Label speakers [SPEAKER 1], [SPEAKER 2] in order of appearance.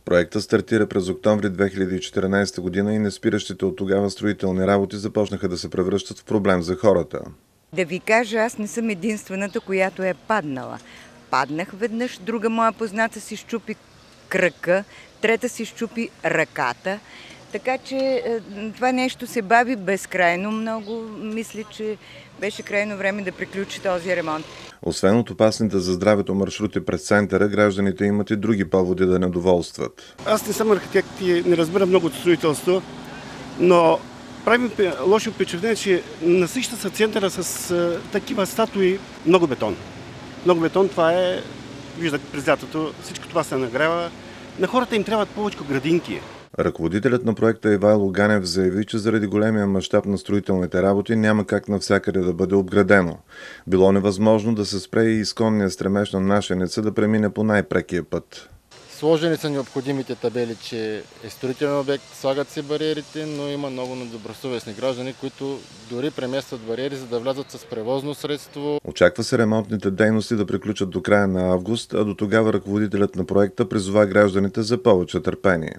[SPEAKER 1] Проектът стартира през октомври 2014 година и неспиращите от тогава строителни работи започнаха да се превръщат в проблем за хората.
[SPEAKER 2] Да ви кажа, аз не съм единствената, която е паднала. Паднах веднъж, друга моя позната си счупи кръка, трета си счупи ръката. Така че това нещо се бави безкрайно много. Мисля, че беше крайно време да приключи този ремонт.
[SPEAKER 1] Освен от опасните за здравето маршрути през центъра, гражданите имат и други поводи да недоволстват.
[SPEAKER 3] Аз не съм архитект и не разбирам много от строителство, но прави лошо впечатление, че насища се центъра с такива статуи, много бетон. Много бетон, това е, виждате през лятото, всичко това се нагрява. На хората им трябват повече градинки.
[SPEAKER 1] Ръководителят на проекта Ивайло Ганев заяви, че заради големия мащаб на строителните работи няма как навсякъде да бъде обградено. Било невъзможно да се спре и изконния стремеж на нашеница да премине по най-прекия път.
[SPEAKER 4] Сложени са необходимите табели, че е строителен обект, слагат се бариерите, но има много недобросъвестни граждани, които дори преместват бариери, за да влязат с превозно средство.
[SPEAKER 1] Очаква се ремонтните дейности да приключат до края на август, а до тогава ръководителят на проекта призова гражданите за повече търпение.